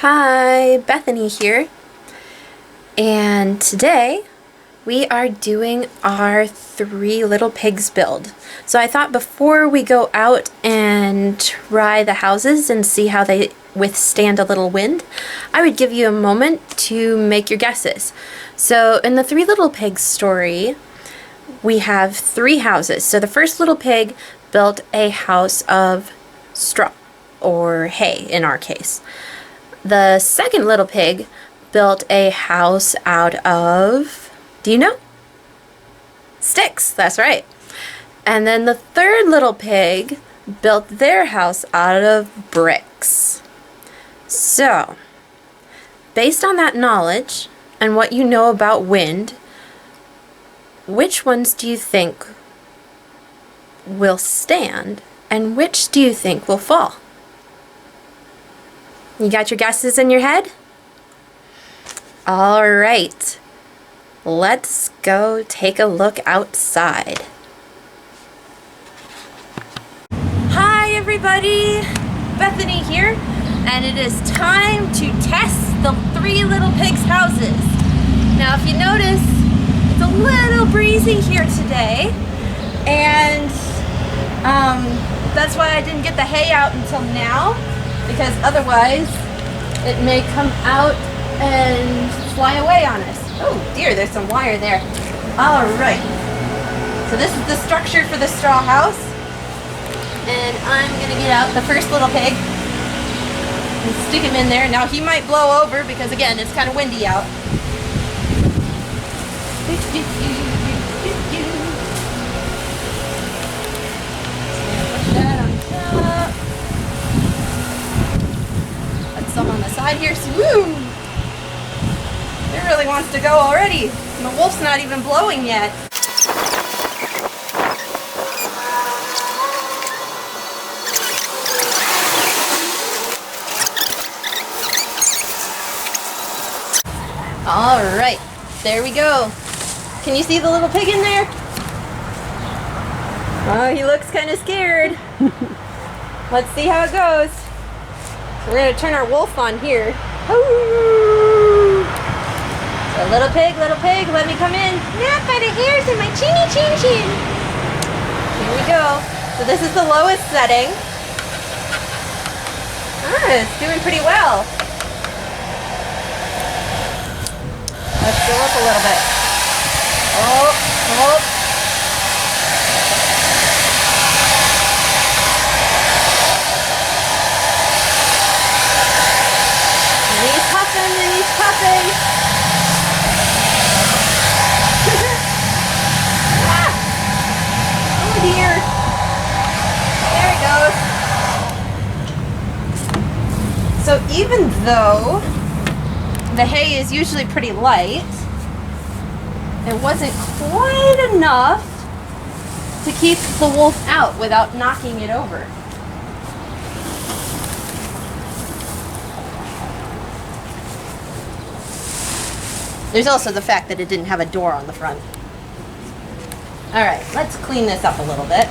Hi, Bethany here, and today we are doing our Three Little Pigs build. So I thought before we go out and try the houses and see how they withstand a little wind, I would give you a moment to make your guesses. So in the Three Little Pigs story, we have three houses. So the first little pig built a house of straw, or hay in our case. The second little pig built a house out of, do you know? Sticks, that's right. And then the third little pig built their house out of bricks. So, based on that knowledge and what you know about wind, which ones do you think will stand and which do you think will fall? You got your guesses in your head? All right, let's go take a look outside. Hi everybody, Bethany here, and it is time to test the Three Little Pigs houses. Now if you notice, it's a little breezy here today, and that's why I didn't get the hay out until now, because otherwise it may come out and fly away on us. Oh dear, there's some wire there. All right, so this is the structure for the straw house, and I'm gonna get out the first little pig and stick him in there. Now he might blow over because again it's kind of windy out. Some on the side here. Woo! It really wants to go already. And the wolf's not even blowing yet. All right, there we go. Can you see the little pig in there? Oh, he looks kind of scared. Let's see how it goes. We're going to turn our wolf on here. Ooh. So little pig, let me come in. Not by the hairs in my chinny chin chin. Here we go. So this is the lowest setting. It's doing pretty well. Let's go up a little bit. Oh. And he's puffing. Ah! Oh dear. There it goes. So even though the hay is usually pretty light, it wasn't quite enough to keep the wolf out without knocking it over. There's also the fact that it didn't have a door on the front. All right, let's clean this up a little bit.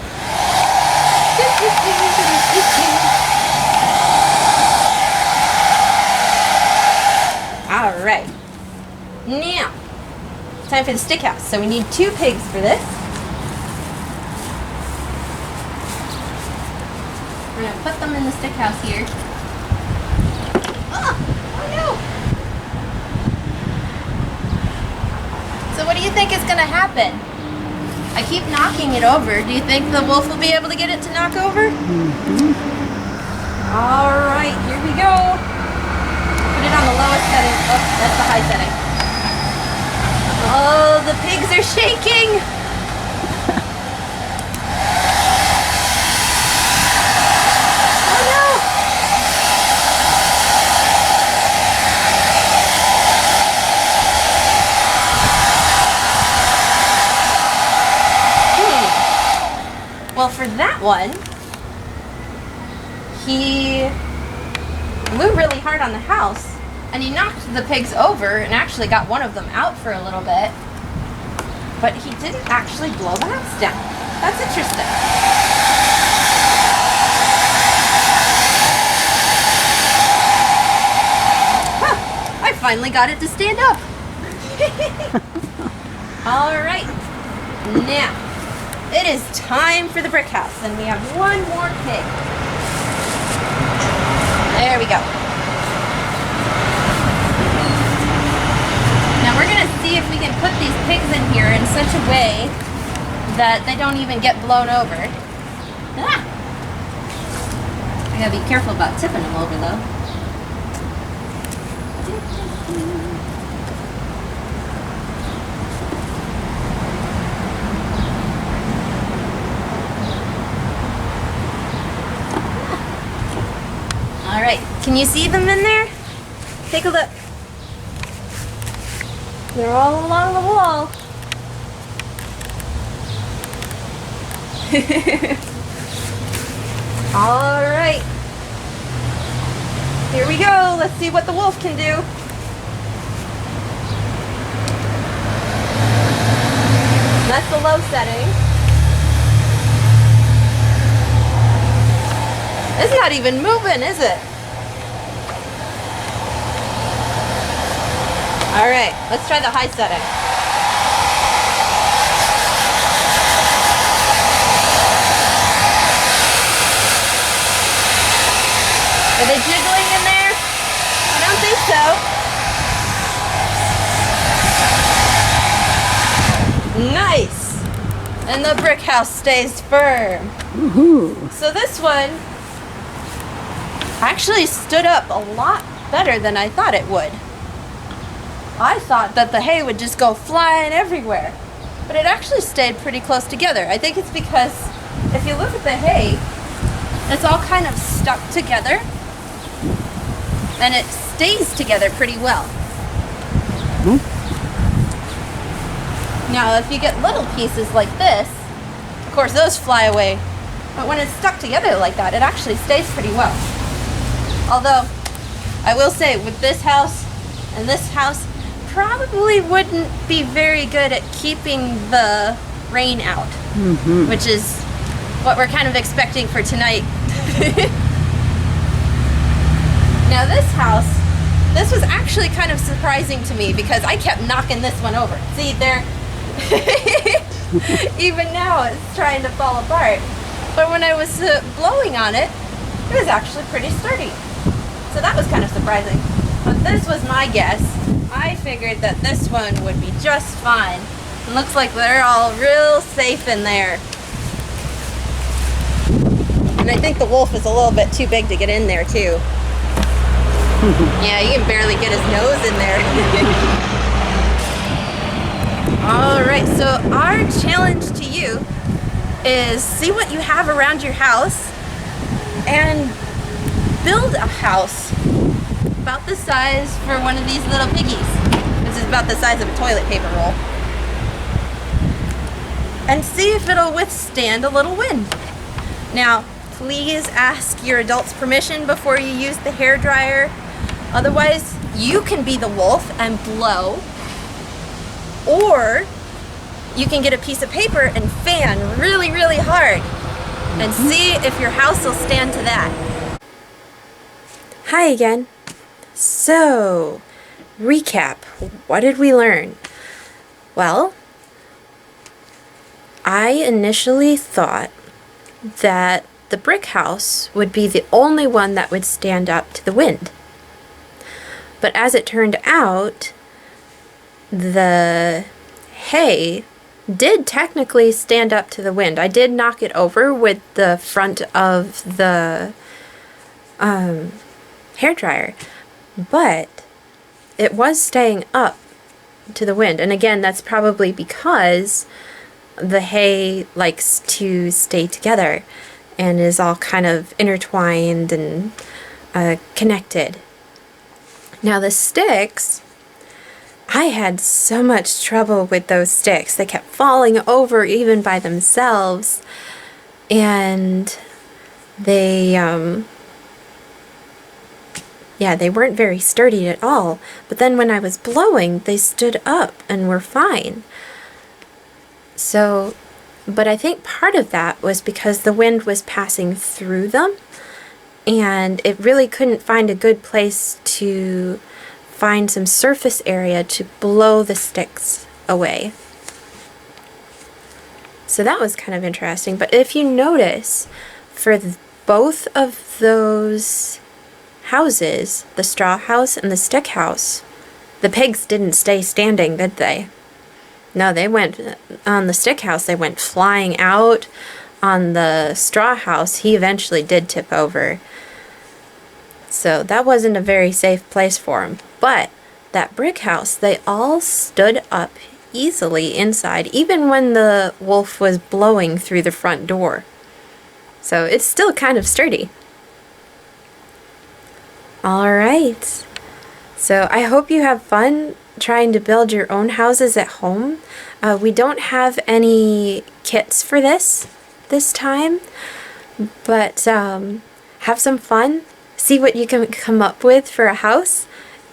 All right, now, time for the stick house. So we need two pigs for this. We're gonna put them in the stick house here. Oh no! So what do you think is going to happen? I keep knocking it over. Do you think the wolf will be able to get it to knock over? Mm-hmm. All right, here we go. Put it on the lowest setting. Oh, that's the high setting. Oh, the pigs are shaking. Oh no. Well, for that one, he blew really hard on the house, and he knocked the pigs over and actually got one of them out for a little bit, but he didn't actually blow the house down. That's interesting. finally got it to stand up. All right, now it is time for the brick house, and we have one more pig. There we go. Now we're gonna see if we can put these pigs in here in such a way that they don't even get blown over. Ah! I gotta be careful about tipping them over though. All right, can you see them in there? Take a look. They're all along the wall. All right. Here we go. Let's see what the wolf can do. That's the low setting. It's not even moving, is it? All right, let's try the high setting. Are they jiggling in there? I don't think so. Nice. And the brick house stays firm. Woohoo! So this one actually stood up a lot better than I thought it would. I thought that the hay would just go flying everywhere, but it actually stayed pretty close together. I think it's because if you look at the hay, it's all kind of stuck together and it stays together pretty well. Now if you get little pieces like this, of course those fly away, but when it's stuck together like that, it actually stays pretty well. Although I will say with this house and this house probably wouldn't be very good at keeping the rain out, which is what we're kind of expecting for tonight. Now this house, this was actually kind of surprising to me because I kept knocking this one over. See there, even now it's trying to fall apart. But when I was blowing on it, it was actually pretty sturdy. So that was kind of surprising. But this was my guess. I figured that this one would be just fine. It looks like they're all real safe in there. And I think the wolf is a little bit too big to get in there too. Yeah, you can barely get his nose in there. All right, so our challenge to you is see what you have around your house and build a house about the size for one of these little piggies. This is about the size of a toilet paper roll. And see if it'll withstand a little wind. Now, please ask your adult's permission before you use the hairdryer. Otherwise, you can be the wolf and blow, or you can get a piece of paper and fan really, really hard and see if your house will stand to that. Hi again. So, recap. What did we learn? Well, I initially thought that the brick house would be the only one that would stand up to the wind. But as it turned out, the hay did technically stand up to the wind. I did knock it over with the front of the hairdryer, but it was staying up to the wind. And again, that's probably because the hay likes to stay together and is all kind of intertwined and connected. Now the sticks, I had so much trouble with those sticks. They kept falling over even by themselves, and they they weren't very sturdy at all. But then when I was blowing, they stood up and were fine. So, but I think part of that was because the wind was passing through them, and it really couldn't find a good place to find some surface area to blow the sticks away. So that was kind of interesting. But if you notice, for both of those houses, the straw house and the stick house, the pigs didn't stay standing, did they? No, they went, on the stick house, they went flying out. On the straw house, he eventually did tip over. So that wasn't a very safe place for him. But that brick house, they all stood up easily inside, even when the wolf was blowing through the front door. So it's still kind of sturdy. Alright. So I hope you have fun trying to build your own houses at home. We don't have any kits for this time, but have some fun, see what you can come up with for a house,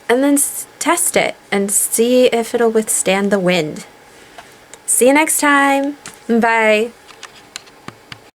and then test it and see if it'll withstand the wind. See you next time. Bye.